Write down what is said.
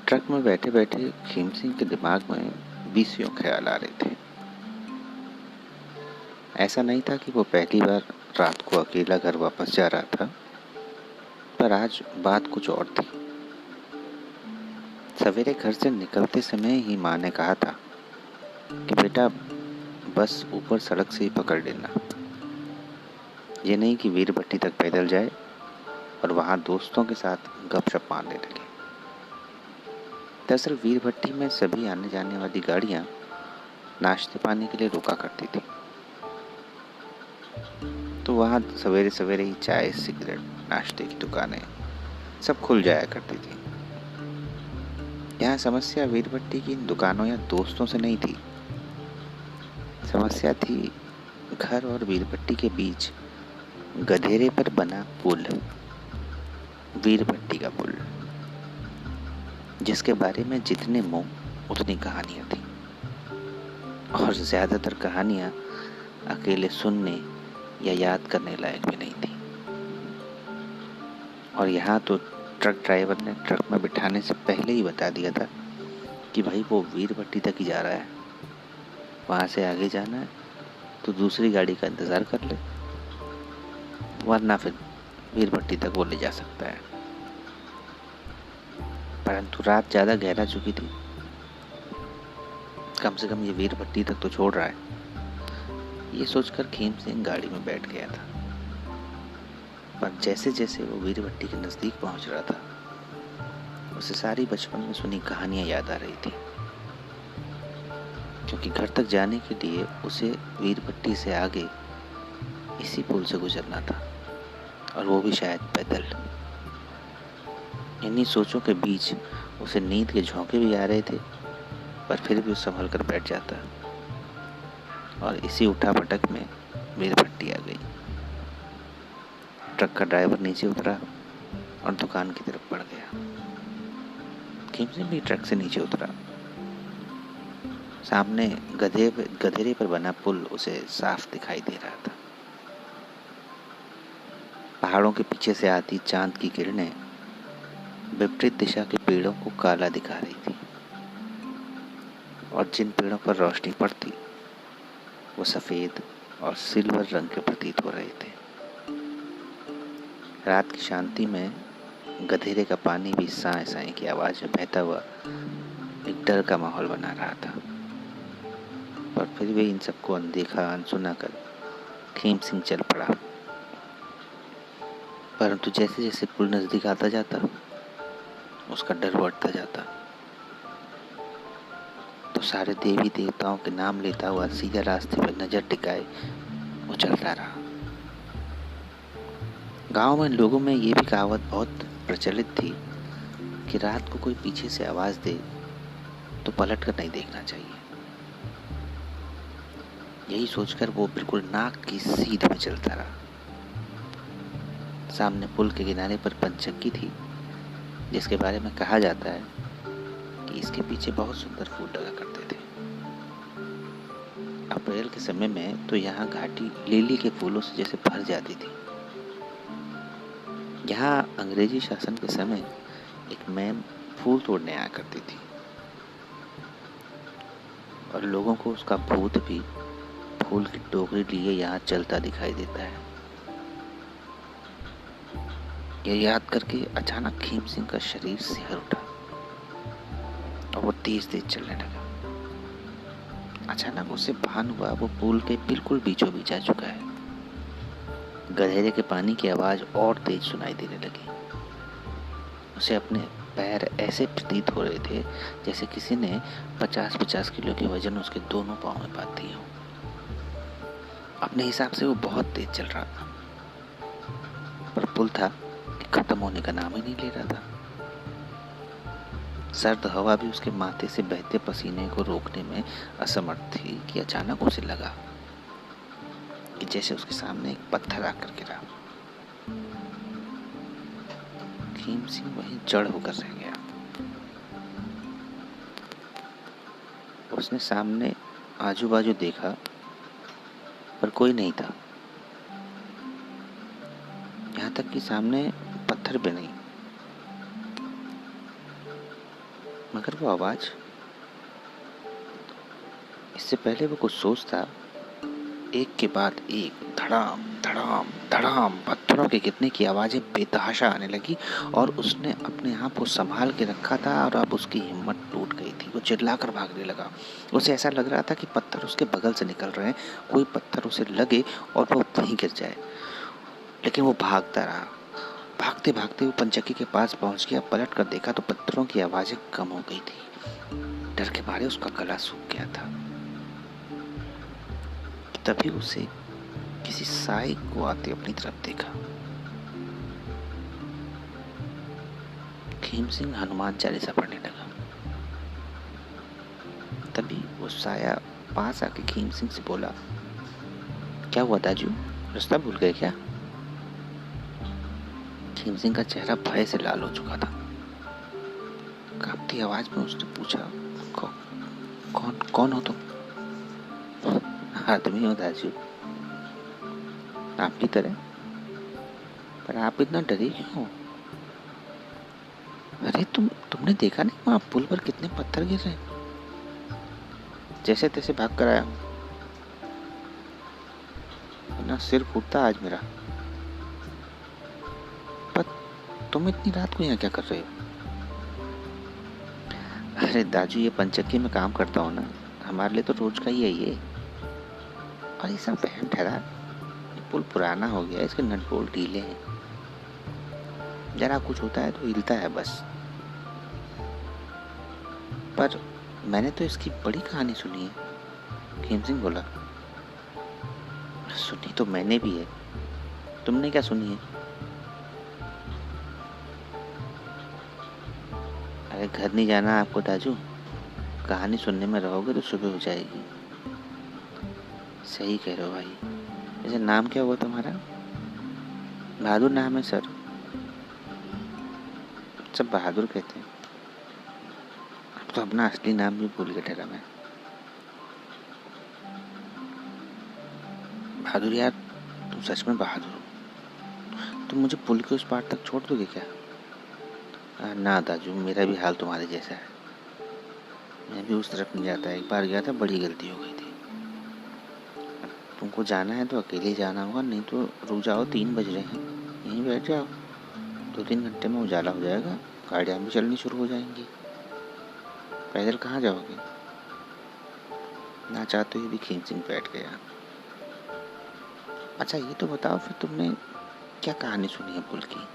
Truck में बैठे बैठे खीम सिंह के दिमाग में 20 ख्याल आ रहे थे। ऐसा नहीं था कि वो पहली बार रात को अकेला घर वापस जा रहा था, पर आज बात कुछ और थी। सवेरे घर से निकलते समय ही माँ ने कहा था कि बेटा बस ऊपर सड़क से ही पकड़ लेना, ये नहीं कि वीर भट्टी तक पैदल जाए और वहाँ दोस्तों के साथ गपशप मारने लगे। दरअसल वीर भट्टी में सभी आने जाने वाली गाड़ियाँ नाश्ते पानी के लिए रुका करती थी, तो वहाँ सवेरे सवेरे ही चाय, सिगरेट, नाश्ते की दुकानें सब खुल जाया करती थी। यहाँ समस्या वीर भट्टी की इन दुकानों या दोस्तों से नहीं थी, समस्या थी घर और वीर भट्टी के बीच गधेरे पर बना पुल, वीर भट्टी का पुल, जिसके बारे में जितने मुंह उतनी कहानियां थी, और ज्यादातर कहानियां अकेले सुनने या याद करने लायक भी नहीं थी। और यहाँ तो ट्रक ड्राइवर ने ट्रक में बिठाने से पहले ही बता दिया था कि भाई वो वीर भट्टी तक ही जा रहा है, वहाँ से आगे जाना है तो दूसरी गाड़ी का इंतज़ार कर ले, वरना फिर वीर भट्टी तक वो ले जा सकता है। परंतु रात ज़्यादा गहरा चुकी थी, कम से कम ये वीर भट्टी तक तो छोड़ रहा है, ये सोचकर खीम सिंह गाड़ी में बैठ गया था। पर जैसे जैसे वो वीर भट्टी के नज़दीक पहुंच रहा था, उसे सारी बचपन में सुनी कहानियां याद आ रही थी, क्योंकि घर तक जाने के लिए उसे वीर भट्टी से आगे इसी पुल से गुजरना था, और वो भी शायद पैदल। इन्हीं सोचों के बीच उसे नींद के झोंके भी आ रहे थे, पर फिर भी वो संभल कर बैठ जाता, और इसी उठापटक में वीर भट्टी आ गई। ट्रक का ड्राइवर नीचे उतरा और दुकान की तरफ बढ़ गया। खीम सिंह भी ट्रक से नीचे उतरा। सामने गधेरे पर बना पुल उसे साफ दिखाई दे रहा था। पहाड़ों के पीछे से आती चांद की किरणें विपरीत दिशा के पेड़ों को काला दिखा रही थी, और जिन पेड़ों पर रोशनी पड़ती वो सफेद और सिल्वर रंग के प्रतीत हो रहे थे। रात की शांति में गधेरे का पानी भी साए साए की आवाज में बहता हुआ एक डर का माहौल बना रहा था, पर फिर भी इन सबको अनदेखा अनसुना कर खीम सिंह चल पड़ा। परंतु जैसे जैसे पुल नजदीक आता जाता, उसका डर बढ़ता जाता, तो सारे देवी देवताओं के नाम लेता हुआ सीधा रास्ते पर नजर टिकाए वो चलता रहा। गांव में लोगों में ये भी कहावत बहुत प्रचलित थी कि रात को कोई पीछे से आवाज दे तो पलट कर नहीं देखना चाहिए। यही सोचकर वो बिल्कुल नाक की सीध में चलता रहा। सामने पुल के किनारे पर पंचक्की थी, जिसके बारे में कहा जाता है कि इसके पीछे बहुत सुंदर फूल लगा करते थे। अप्रैल के समय में तो यहाँ घाटी लिली के फूलों से जैसे भर जाती थी। यहाँ अंग्रेजी शासन के समय एक मैम फूल तोड़ने आया करती थी, और लोगों को उसका भूत भी फूल की टोकरी लिए यहाँ चलता दिखाई देता है। यह याद करके अचानक खीम सिंह का शरीर सिहर उठा और वो तेज तेज चलने लगा। अचानक उसे भान हुआ वो पुल के बिल्कुल बीचों बीच आ चुका है। गधेरे के पानी की आवाज और तेज सुनाई देने लगी। उसे अपने पैर ऐसे प्रतीत हो रहे थे जैसे किसी ने 50-50 किलो के वजन उसके दोनों पांव में बांध दिए हो। अपने हिसाब से वो बहुत तेज चल रहा था, पर पुल था कि खत्म होने का नाम ही नहीं ले रहा था। सर्द हवा भी उसके माथे से बहते पसीने को रोकने में असमर्थ थी कि अचानक उसे लगा कि जैसे उसके सामने एक पत्थर आकर गिरा। खीम सिंह वहीं जड़ होकर रह गया। वो उसने सामने आजू बाजू देखा पर कोई नहीं था। यहाँ तक कि सामने पत्थर भी नहीं। मगर वो आवाज़, इससे पहले वो कुछ सोचता, एक के बाद एक धड़ाम धड़ाम धड़ाम पत्थरों के गिरने की आवाज़ें बेतहाशा आने लगी और उसने अपने आप को संभाल के रखा था और अब उसकी हिम्मत टूट गई थी। वो चिल्लाकर भागने लगा। उसे ऐसा लग रहा था कि पत्थर उसके बगल से निकल रहे हैं, कोई पत्थर उसे लगे और वो वहीं गिर जाए। लेकिन वो भागता रहा। भागते भागते वो पंचक्की के पास पहुंच गया। पलट कर देखा तो पत्थरों की आवाज़ें कम हो गई थी। डर के मारे उसका गला सूख गया था। तभी उसे किसी साई को आते अपनी तरफ देखा। खीम सिंह हनुमान चालीसा पढ़ने लगा। तभी वो साया पास आके खीम सिंह से बोला, क्या हुआ दाजू, रास्ता भूल गए क्या? खीम सिंह का चेहरा भय से लाल हो चुका था। कांपती आवाज में उसने पूछा, कौन कौन हो तुम? आदमी हो दाजू, आपकी तरह। पर आप इतना डरे क्यों हो? अरे तुमने देखा नहीं वहां पुल पर कितने पत्थर गिर रहे? जैसे तैसे भाग कर आया, वरना सिर फूटता आज मेरा। पर तुम इतनी रात को यहाँ क्या कर रहे हो? अरे दाजू, ये पंचक्की में काम करता हूँ ना, हमारे लिए तो रोज का ही है ये। और ये सब वहम ठहरा। पुल पुराना हो गया, इसके नट बोल्ट ढीले हैं, जरा कुछ होता है तो हिलता है बस। पर मैंने तो इसकी बड़ी कहानी सुनी है, खीम सिंह बोला। सुनी तो मैंने भी है, तुमने क्या सुनी है? अरे घर नहीं जाना आपको दाजू, कहानी सुनने में रहोगे तो सुबह हो जाएगी। सही कह रहे हो भाई। वैसे नाम क्या हुआ तुम्हारा? बहादुर नाम है सर, सब बहादुर कहते हैं। अब तो अपना असली नाम भी भूल गया ठहरा मैं। बहादुर यार, तुम सच में बहादुर हो। तुम मुझे पुल के उस पार तक छोड़ दोगे क्या? ना दाजू, मेरा भी हाल तुम्हारे जैसा है। मैं भी उस तरफ नहीं जाता, एक बार गया था, बड़ी गलती हो गई थी। तुमको जाना है तो अकेले जाना होगा, नहीं तो रुक जाओ, 3 बज रहे हैं, यहीं बैठ जाओ। 2-3 घंटे में उजाला हो जाएगा, गाड़ियाँ भी चलनी शुरू हो जाएंगी। पैदल कहाँ जाओगे? ना चाहते हुए भी खीम सिंह बैठ गया। अच्छा ये तो बताओ फिर, तुमने क्या कहानी सुनी है पुल की?